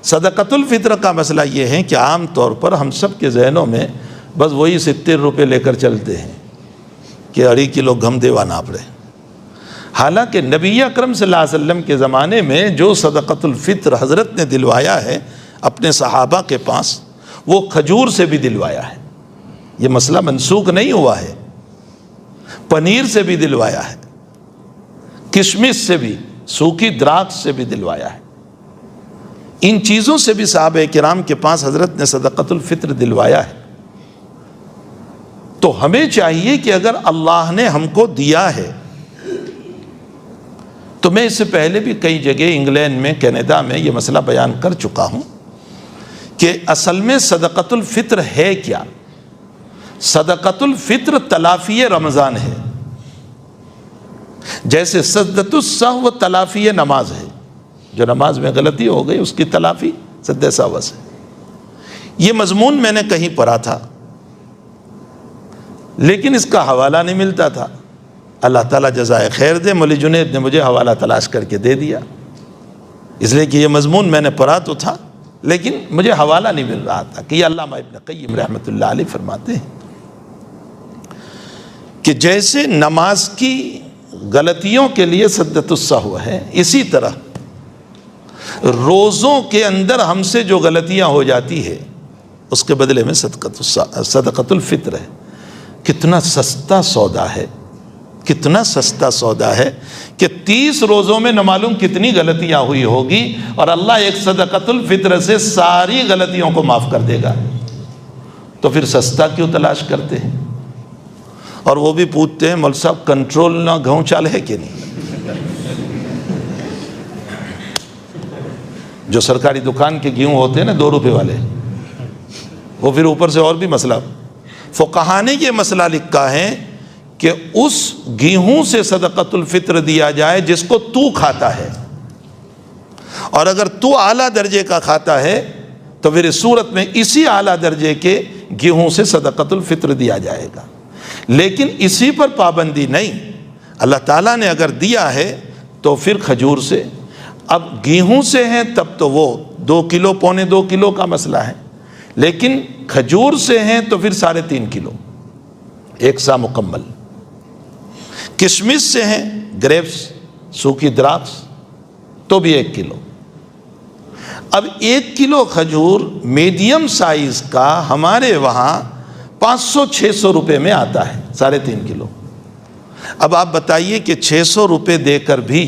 صدقۃ الفطر کا مسئلہ یہ ہے کہ عام طور پر ہم سب کے ذہنوں میں بس وہی 70 روپے لے کر چلتے ہیں کہ 2.5 کلو گھم دیوا ناپ رہے. حالانکہ نبی اکرم صلی اللہ علیہ وسلم کے زمانے میں جو صدقۃ الفطر حضرت نے دلوایا ہے اپنے صحابہ کے پاس، وہ کھجور سے بھی دلوایا ہے. یہ مسئلہ منسوخ نہیں ہوا ہے. پنیر سے بھی دلوایا ہے، کشمش سے بھی، سوکھی دراکش سے بھی دلوایا ہے. ان چیزوں سے بھی صحابہ کرام کے پاس حضرت نے صدقۃ الفطر دلوایا ہے. تو ہمیں چاہیے کہ اگر اللہ نے ہم کو دیا ہے، تو میں اس سے پہلے بھی کئی جگہ انگلینڈ میں، کینیڈا میں یہ مسئلہ بیان کر چکا ہوں کہ اصل میں صدقۃ الفطر ہے کیا. صدقۃ الفطر تلافی رمضان ہے، جیسے سجدۃ السہو تلافی نماز ہے. جو نماز میں غلطی ہو گئی اس کی تلافی سجدہ سہو سے. یہ مضمون میں نے کہیں پڑھا تھا لیکن اس کا حوالہ نہیں ملتا تھا. اللہ تعالیٰ جزائے خیر دے، مولی جنید نے مجھے حوالہ تلاش کر کے دے دیا، اس لیے کہ یہ مضمون میں نے پڑھا تو تھا لیکن مجھے حوالہ نہیں مل رہا تھا. کہ یہ علامہ ابن قیم رحمۃ اللہ علیہ فرماتے ہیں کہ جیسے نماز کی غلطیوں کے لیے سجدۃ السہو ہے، اسی طرح روزوں کے اندر ہم سے جو غلطیاں ہو جاتی ہے اس کے بدلے میں صدقۃ الفطر ہے. کتنا سستا سودا ہے، کتنا سستا سودا ہے کہ 30 روزوں میں نہ معلوم کتنی غلطیاں ہوئی ہوگی اور اللہ ایک صدقۃ الفطر سے ساری غلطیوں کو معاف کر دے گا. تو پھر سستا کیوں تلاش کرتے ہیں؟ اور وہ بھی پوچھتے ہیں مول صاحب کنٹرول نہ گھؤں چال ہے کہ نہیں. جو سرکاری دکان کے گیہوں ہوتے ہیں نا 2 روپے والے، وہ پھر اوپر سے اور بھی مسئلہ. فقہا نے یہ مسئلہ لکھا ہے کہ اس گیہوں سے صدقۃ الفطر دیا جائے جس کو تو کھاتا ہے، اور اگر تو اعلیٰ درجے کا کھاتا ہے تو پھر اس صورت میں اسی اعلیٰ درجے کے گیہوں سے صدقۃ الفطر دیا جائے گا. لیکن اسی پر پابندی نہیں، اللہ تعالیٰ نے اگر دیا ہے تو پھر کھجور سے. اب گیہوں سے ہیں تب تو وہ 2 کلو پونے 2 کلو کا مسئلہ ہے، لیکن کھجور سے ہیں تو پھر 3.5 کلو، 1 سا مکمل. کشمش سے ہیں، گریپس، سوکھی دراکش، تو بھی 1 کلو. اب 1 کلو کھجور میڈیم سائز کا ہمارے وہاں 500-600 روپے میں آتا ہے، 3.5 کلو. اب آپ بتائیے کہ 600 روپے دے کر بھی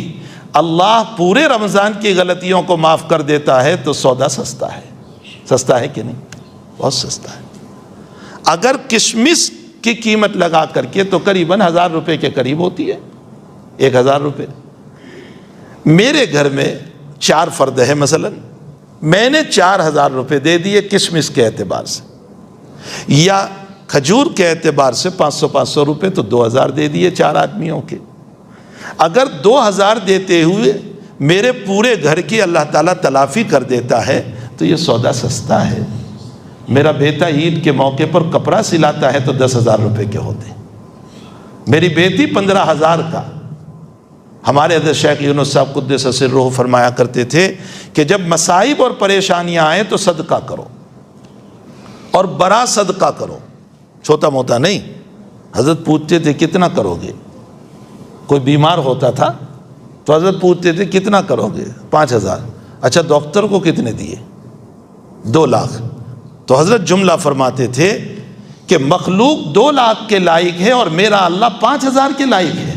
اللہ پورے رمضان کی غلطیوں کو معاف کر دیتا ہے تو سودا سستا ہے. سستا ہے کہ نہیں؟ بہت سستا ہے. اگر کشمش کی قیمت لگا کر کے تو قریباً 1000 روپے کے قریب ہوتی ہے، 1000 روپے. میرے گھر میں 4 فرد ہے مثلا، میں نے 4000 روپے دے دیے کشمش کے اعتبار سے، یا کھجور کے اعتبار سے 500 روپے، تو 2000 دے دیے 4 آدمیوں کے. اگر 2000 دیتے ہوئے میرے پورے گھر کی اللہ تعالیٰ تلافی کر دیتا ہے تو یہ سودا سستا ہے. میرا بیٹا عید کے موقع پر کپڑا سلاتا ہے تو 10,000 روپے کے ہوتے ہیں، میری بیٹی 15,000 کا. ہمارے حضرت شیخ یونس صاحب قدس سرہ فرمایا کرتے تھے کہ جب مصائب اور پریشانیاں آئیں تو صدقہ کرو، اور بڑا صدقہ کرو، چھوٹا موٹا نہیں. حضرت پوچھتے تھے کتنا کرو گے؟ کوئی بیمار ہوتا تھا تو حضرت پوچھتے تھے کتنا کرو گے؟ 5,000. اچھا ڈاکٹر کو کتنے دیے؟ 2 لاکھ. تو حضرت جملہ فرماتے تھے کہ مخلوق 2 لاکھ کے لائق ہے اور میرا اللہ 5,000 کے لائق ہے.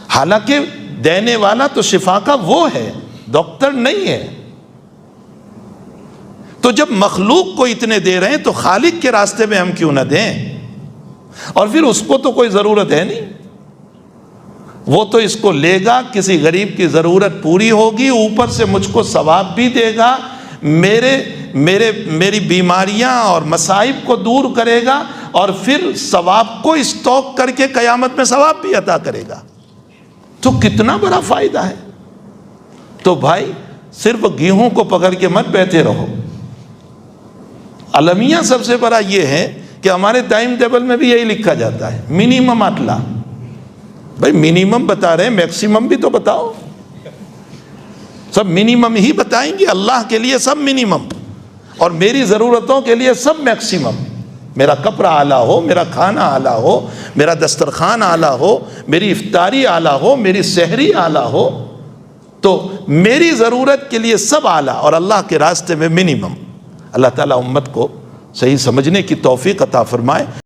حالانکہ دینے والا تو شفا کا وہ ہے، ڈاکٹر نہیں ہے. تو جب مخلوق کو اتنے دے رہے ہیں تو خالق کے راستے میں ہم کیوں نہ دیں؟ اور پھر اس کو تو کوئی ضرورت ہے نہیں، وہ تو اس کو لے گا، کسی غریب کی ضرورت پوری ہوگی، اوپر سے مجھ کو ثواب بھی دے گا، میری بیماریاں اور مصائب کو دور کرے گا، اور پھر ثواب کو اسٹاک کر کے قیامت میں ثواب بھی عطا کرے گا. تو کتنا بڑا فائدہ ہے. تو بھائی صرف گیہوں کو پکڑ کے مت بیٹھے رہو. المیہ سب سے بڑا یہ ہے کہ ہمارے ٹائم ٹیبل میں بھی یہی لکھا جاتا ہے منیمم اٹلا. بھائی منیمم بتا رہے ہیں، میکسیمم بھی تو بتاؤ. سب منیمم ہی بتائیں گے اللہ کے لیے، سب منیمم، اور میری ضرورتوں کے لیے سب میکسیمم. میرا کپڑا اعلیٰ ہو، میرا کھانا اعلیٰ ہو، میرا دسترخوان اعلیٰ ہو، میری افطاری اعلیٰ ہو، میری سحری اعلیٰ ہو، تو میری ضرورت کے لیے سب اعلیٰ اور اللہ کے راستے میں منیمم. اللہ تعالیٰ امت کو صحیح سمجھنے کی توفیق عطا فرمائے.